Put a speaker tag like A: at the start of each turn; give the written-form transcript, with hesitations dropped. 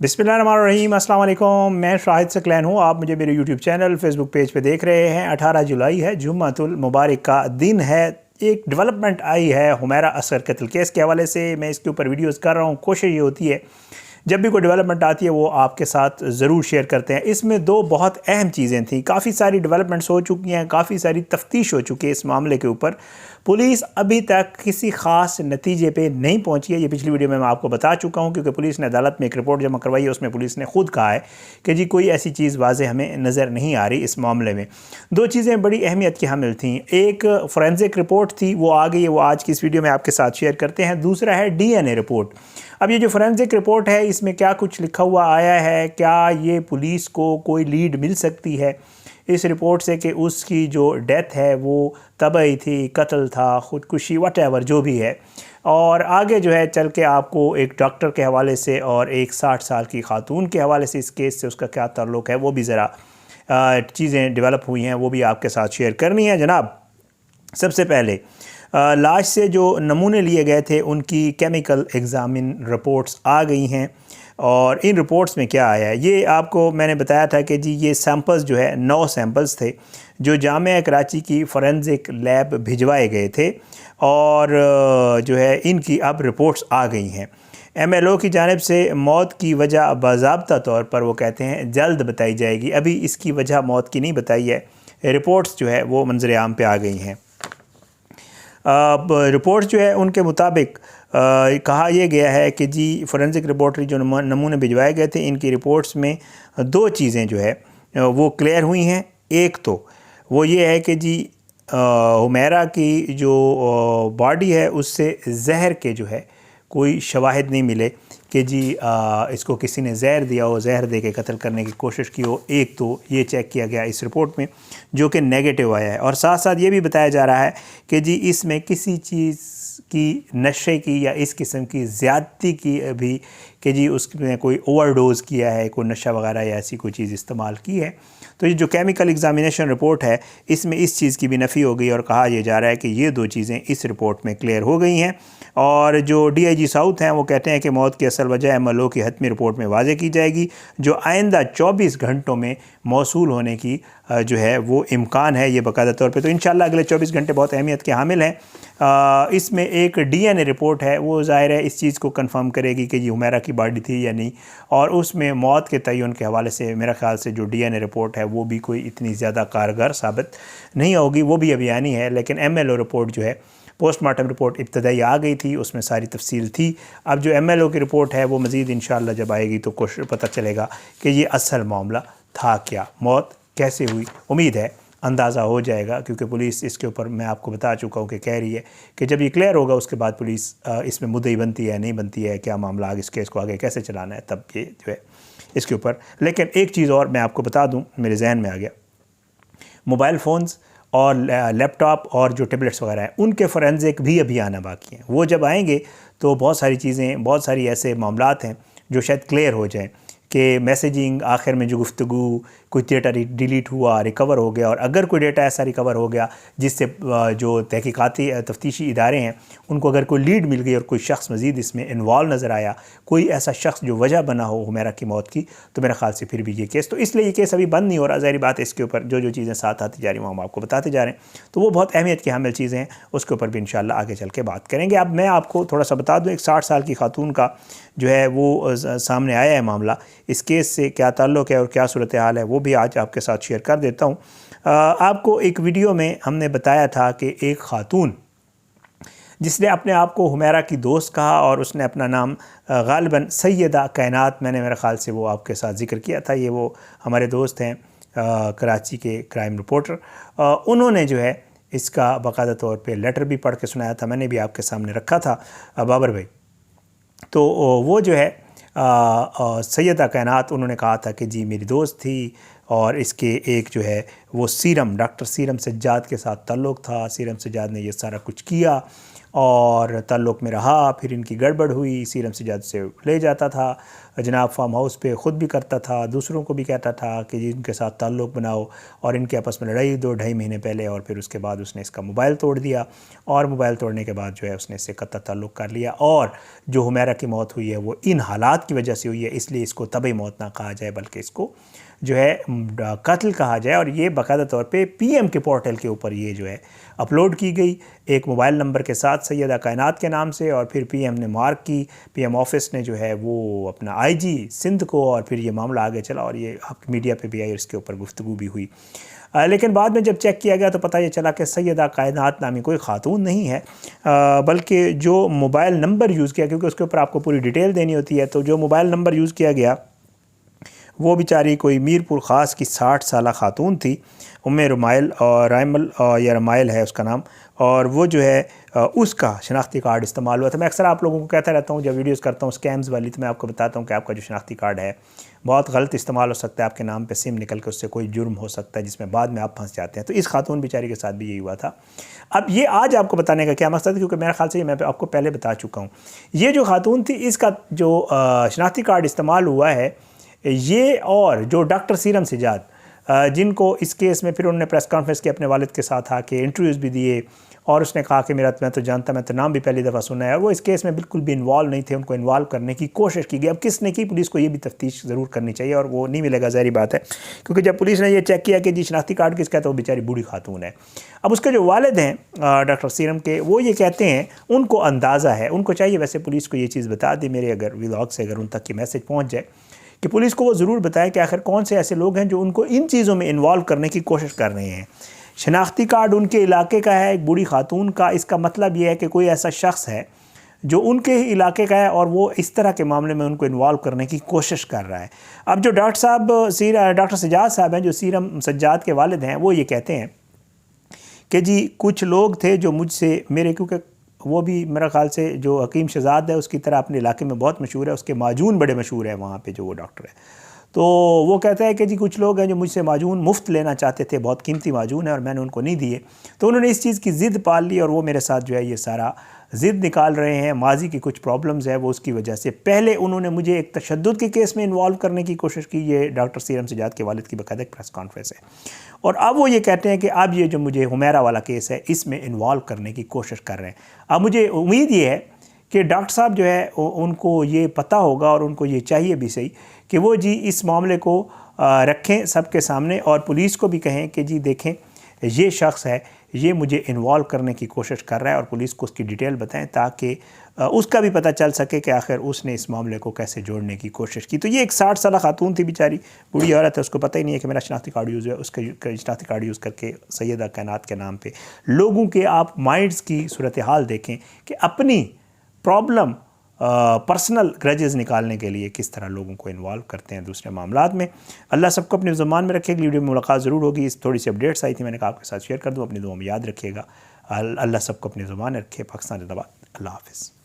A: बिस्मिल्लाहिर्रहमानिर्रहीम, अस्सलाम वालेकुम। मैं शाहिद सकलैन हूँ। आप मुझे मेरे यूट्यूब चैनल फेसबुक पेज पे देख रहे हैं। 18 जुलाई है, जुम्मतुल मुबारक का दिन है। एक डेवलपमेंट आई है हुमैरा असगर कत्ल केस के हवाले से। मैं इसके ऊपर वीडियोस कर रहा हूँ। कोशिश ये होती है जब भी कोई डेवलपमेंट आती है वो आपके साथ ज़रूर शेयर करते हैं। इसमें दो बहुत अहम चीज़ें थी। काफ़ी सारी डेवलपमेंट्स हो चुकी हैं, काफ़ी सारी तफ्तीश हो चुकी है इस मामले के ऊपर। पुलिस अभी तक किसी ख़ास नतीजे पे नहीं पहुंची है। ये पिछली वीडियो में मैं आपको बता चुका हूं, क्योंकि पुलिस ने अदालत में एक रिपोर्ट जमा करवाई है। उसमें पुलिस ने खुद कहा है कि जी कोई ऐसी चीज़ वाज़े हमें नज़र नहीं आ रही इस मामले में। दो चीज़ें बड़ी अहमियत की हामिल थी। एक फोरेंसिक रिपोर्ट थी, वो आ गई है, वो आज की इस वीडियो में आपके साथ शेयर करते हैं। दूसरा है DNA रिपोर्ट। अब ये जो फोरेंसिक रिपोर्ट है इसमें क्या कुछ लिखा हुआ आया है, क्या ये पुलिस को कोई लीड मिल सकती है इस रिपोर्ट से कि उसकी जो डेथ है वो तबई थी, कत्ल था, ख़ुदकुशी, वटेवर जो भी है। और आगे जो है चल के आपको एक डॉक्टर के हवाले से और एक 60 साल की खातून के हवाले से इस केस से उसका क्या ताल्लुक़ है वो भी ज़रा चीज़ें डेवलप हुई हैं, वो भी आपके साथ शेयर करनी है जनाब। सबसे पहले लाश से जो नमूने लिए गए थे उनकी केमिकल एग्ज़ामिन रिपोर्ट्स आ गई हैं। और इन रिपोर्ट्स में क्या आया है ये आपको मैंने बताया था कि जी ये सैंपल्स जो है 9 सैंपल्स थे जो जामिया कराची की फोरेंसिक लैब भिजवाए गए थे। और जो है इनकी अब रिपोर्ट्स आ गई हैं। MLO की जानिब से मौत की वजह बाज़ाब्ता तौर पर वो कहते हैं जल्द बताई जाएगी। अभी इसकी वजह मौत की नहीं बताई है। रिपोर्ट्स जो है वो मंजर आम पे आ गई हैं। रिपोर्ट जो है उनके मुताबिक कहा यह गया है कि जी फोरेंसिक लेबॉर्ट्री जो नमूने भिजवाए गए थे इनकी रिपोर्ट्स में दो चीज़ें जो है वो क्लियर हुई हैं। एक तो वो ये है कि जी हुमैरा की जो बॉडी है उससे जहर के जो है कोई शवाहिद नहीं मिले कि जी इसको किसी ने जहर दिया हो, जहर दे के कत्ल करने की कोशिश की हो। एक तो ये चेक किया गया इस रिपोर्ट में जो कि नेगेटिव आया है। और साथ साथ ये भी बताया जा रहा है कि जी इसमें किसी चीज़ की नशे की या इस किस्म की ज़्यादती की भी कि जी उसने कोई ओवरडोज़ किया है, कोई नशा वगैरह या ऐसी कोई चीज़ इस्तेमाल की है। तो ये जो केमिकल एग्ज़ामिनेशन रिपोर्ट है इसमें इस चीज़ की भी नफ़ी हो गई और कहा यह जा रहा है कि ये दो चीज़ें इस रिपोर्ट में क्लियर हो गई हैं। और जो DIG साउथ हैं वो कहते हैं कि मौत की असल वजह MLO की हतमी रिपोर्ट में वाज़े की जाएगी जो आइंदा 24 घंटों में मौसूल होने की जो है वो इम्कान है ये बाकायदा तौर पे। तो इंशाल्लाह अगले 24 घंटे बहुत अहमियत के हामिल हैं। इसमें एक DNA रिपोर्ट है वो ज़ाहिर है इस चीज़ को कंफर्म करेगी कि ये हुमैरा की बॉडी थी या नहीं। और उसमें मौत के तयन के हवाले से मेरा ख़्याल से जो DNA रिपोर्ट है वो भी कोई इतनी ज़्यादा कारगर साबित नहीं होगी, वो भी अभियानी है। लेकिन MLO रिपोर्ट जो है पोस्टमार्टम रिपोर्ट इब्तदाई आ गई थी, उसमें सारी तफसील थी। अब जो MLO की रिपोर्ट है वो मज़ीद इंशाअल्लाह जब आएगी तो कुछ पता चलेगा कि ये असल मामला था क्या, मौत कैसे हुई। उम्मीद है अंदाज़ा हो जाएगा, क्योंकि पुलिस इसके ऊपर मैं आपको बता चुका हूँ कि कह रही है कि जब ये क्लियर होगा उसके बाद पुलिस इसमें मुद्दई बनती है नहीं बनती है, क्या मामला आगे इस केस को आगे कैसे चलाना है, तब ये जो है इसके ऊपर। लेकिन एक चीज़ और मैं आपको बता दूँ, मेरे जहन में आ गया, मोबाइल फ़ोन्स और लैपटॉप और जो टैबलेट्स वगैरह हैं उनके फोरेंसिक भी अभी आना बाकी हैं। वो जब आएंगे तो बहुत सारी चीज़ें, बहुत सारी ऐसे मामलात हैं जो शायद क्लियर हो जाएं कि मैसेजिंग आखिर में जो गुफ्तगू, कोई डेटा डिलीट हुआ, रिकवर हो गया। और अगर कोई डेटा ऐसा रिकवर हो गया जिससे जो तहकीकाती तफ्तीशी इदारे हैं उनको अगर कोई लीड मिल गई और कोई शख्स मज़ीद इसमें इन्वॉल्व नज़र आया, कोई ऐसा शख्स जो वजह बना हो हुमैरा की मौत की, तो मेरे ख़्याल से फिर भी ये केस, तो इसलिए ये केस अभी बंद नहीं हो रहा। ज़ाहिर बात है इसके ऊपर जो जो चीज़ें साथ आती जा रही हैं वो हम आपको बताते जा रहे हैं। तो वो बहुत अहमियत की हामिल चीज़ें हैं, उसके ऊपर भी इंशाअल्लाह आगे चल के बात करेंगे। अब मैं आपको थोड़ा सा बता दूँ, एक 60 साल की खातून का जो है वो सामने आया है मामला। इस केस से क्या ताल्लुक़ है और क्या सूरत हाल है वो भी आज आपके साथ शेयर कर देता हूँ। आपको एक वीडियो में हमने बताया था कि एक खातून जिसने अपने आप को हुमैरा की दोस्त कहा और उसने अपना नाम गालिबन सैयदा कायनात, मैंने मेरे ख़्याल से वो आपके साथ ज़िक्र किया था, ये वो हमारे दोस्त हैं कराची के क्राइम रिपोर्टर। उन्होंने जो है इसका बाकायदा तौर पे लेटर भी पढ़ के सुनाया था, मैंने भी आपके सामने रखा था बाबर भाई। तो वो जो है सैयदा कायनात, उन्होंने कहा था कि जी मेरी दोस्त थी और इसके एक जो है वो सीरम, डॉक्टर सीरम सज्जाद के साथ ताल्लुक़ था। सीरम सज्जाद ने ये सारा कुछ किया اور تعلق میں رہا، پھر ان کی گڑبڑ ہوئی، سیرم سجاد سے لے جاتا تھا جناب فارم ہاؤس پہ، خود بھی کرتا تھا، دوسروں کو بھی کہتا تھا کہ جی ان کے ساتھ تعلق بناؤ، اور ان کے آپس میں لڑائی 2-2.5 مہینے پہلے، اور پھر اس کے بعد اس نے اس کا موبائل توڑ دیا، اور موبائل توڑنے کے بعد جو ہے اس نے اس سے قطع تعلق کر لیا، اور جو حمیرہ کی موت ہوئی ہے وہ ان حالات کی وجہ سے ہوئی ہے، اس لیے اس کو طبعی موت نہ کہا جائے بلکہ اس کو جو ہے قتل کہا جائے۔ اور یہ باقاعدہ طور پہ پی ایم کے پورٹل کے اوپر یہ جو ہے اپلوڈ کی گئی ایک موبائل نمبر کے ساتھ سیدہ کائنات کے نام سے، اور پھر پی ایم نے مارک کی، پی ایم آفس نے جو ہے وہ اپنا آئی جی سندھ کو، اور پھر یہ معاملہ آگے چلا اور یہ میڈیا پہ بھی آئی اور اس کے اوپر گفتگو بھی ہوئی۔ لیکن بعد میں جب چیک کیا گیا تو پتہ یہ چلا کہ سیدہ کائنات نامی کوئی خاتون نہیں ہے، بلکہ جو موبائل نمبر یوز کیا، کیونکہ اس کے اوپر آپ کو پوری ڈیٹیل دینی ہوتی ہے، تو جو موبائل نمبر یوز کیا گیا وہ بیچاری کوئی میرپور خاص کی 60 سالہ خاتون تھی، رمائل اور رائمل یا رمائل ہے اس کا نام، اور وہ جو ہے اس کا شناختی کارڈ استعمال ہوا تھا۔ میں اکثر آپ لوگوں کو کہتا رہتا ہوں جب ویڈیوز کرتا ہوں اسکیمز والی، تو میں آپ کو بتاتا ہوں کہ آپ کا جو شناختی کارڈ ہے بہت غلط استعمال ہو سکتا ہے، آپ کے نام پہ سم نکل کے اس سے کوئی جرم ہو سکتا ہے جس میں بعد میں آپ پھنس جاتے ہیں۔ تو اس خاتون بیچاری کے ساتھ بھی یہی ہوا تھا۔ اب یہ آج آپ کو بتانے کا کیا مقصد ہے، کیونکہ میرے خیال سے یہ میں آپ کو پہلے بتا چکا ہوں، یہ جو خاتون تھی اس کا جو شناختی کارڈ استعمال ہوا ہے، یہ اور جو ڈاکٹر سیرم سجاد جن کو اس کیس میں پھر انہوں نے پریس کانفرنس کی اپنے والد کے ساتھ آ کے انٹرویوز بھی دیے، اور اس نے کہا کہ میں تو جانتا، میں تو نام بھی پہلی دفعہ سنا ہے، اور وہ اس کیس میں بالکل بھی انوالو نہیں تھے، ان کو انوالو کرنے کی کوشش کی گئی۔ اب کس نے کی، پولیس کو یہ بھی تفتیش ضرور کرنی چاہیے، اور وہ نہیں ملے گا، ظاہری بات ہے، کیونکہ جب پولیس نے یہ چیک کیا کہ جی شناختی کارڈ کس کا ہے تو وہ بیچاری بوڑھی خاتون ہے۔ اب اس کے جو والد ہیں ڈاکٹر سیرم کے، وہ یہ کہتے ہیں ان کو اندازہ ہے، ان کو چاہیے ویسے پولیس کو یہ چیز بتا دی، میرے اگر ولاگ سے اگر ان تک یہ میسج پہنچ جائے کہ پولیس کو وہ ضرور بتائے کہ آخر کون سے ایسے لوگ ہیں جو ان کو ان چیزوں میں انوالو کرنے کی کوشش کر رہے ہیں۔ شناختی کارڈ ان کے علاقے کا ہے، ایک بوڑھی خاتون کا، اس کا مطلب یہ ہے کہ کوئی ایسا شخص ہے جو ان کے ہی علاقے کا ہے اور وہ اس طرح کے معاملے میں ان کو انوالو کرنے کی کوشش کر رہا ہے۔ اب جو ڈاکٹر سجاد صاحب ہیں جو سیرم سجاد کے والد ہیں، وہ یہ کہتے ہیں کہ جی کچھ لوگ تھے جو مجھ سے کیونکہ وہ بھی میرا خیال سے جو حکیم شہزاد ہے اس کی طرح اپنے علاقے میں بہت مشہور ہے، اس کے معجون بڑے مشہور ہیں وہاں پہ جو وہ ڈاکٹر ہے، تو وہ کہتا ہے کہ جی کچھ لوگ ہیں جو مجھ سے معجون مفت لینا چاہتے تھے، بہت قیمتی معجون ہے، اور میں نے ان کو نہیں دیے، تو انہوں نے اس چیز کی ضد پال لی اور وہ میرے ساتھ جو ہے یہ سارا ضد نکال رہے ہیں، ماضی کی کچھ پرابلمز ہے وہ اس کی وجہ سے۔ پہلے انہوں نے مجھے ایک تشدد کے کیس میں انوالو کرنے کی کوشش کی، یہ ڈاکٹر سیرم سجاد کے والد کی باقاعدہ ایک پریس کانفرنس ہے، اور اب وہ یہ کہتے ہیں کہ اب یہ جو مجھے حمیرہ والا کیس ہے اس میں انوالو کرنے کی کوشش کر رہے ہیں۔ اب مجھے امید یہ ہے کہ ڈاکٹر صاحب جو ہے ان کو یہ پتہ ہوگا اور ان کو یہ چاہیے بھی صحیح کہ وہ جی اس معاملے کو رکھیں سب کے سامنے، اور پولیس کو بھی کہیں کہ جی دیکھیں یہ شخص ہے، یہ مجھے انوالو کرنے کی کوشش کر رہا ہے، اور پولیس کو اس کی ڈیٹیل بتائیں تاکہ اس کا بھی پتہ چل سکے کہ آخر اس نے اس معاملے کو کیسے جوڑنے کی کوشش کی۔ تو یہ ایک 60 سالہ خاتون تھی بیچاری، بوڑھی عورت ہے، اس کو پتہ ہی نہیں ہے کہ میرا شناختی کارڈ یوز ہے، اس کا شناختی کارڈ یوز کر کے سیدہ کائنات کے نام پہ لوگوں کے آپ مائنڈز کی صورتحال دیکھیں کہ اپنی پرابلم پرسنل گرجز نکالنے کے لیے کس طرح لوگوں کو انوالو کرتے ہیں دوسرے معاملات میں۔ اللہ سب کو اپنی زبان میں رکھے گی، ویڈیو میں ملاقات ضرور ہوگی، اس تھوڑی سی اپڈیٹس آئی تھی میں نے کہا آپ کے ساتھ شیئر کر دوں، اپنی دعاؤں میں یاد رکھیے گا۔ اللہ سب کو اپنی زبان میں رکھے۔ پاکستان زندہ باد، اللہ حافظ۔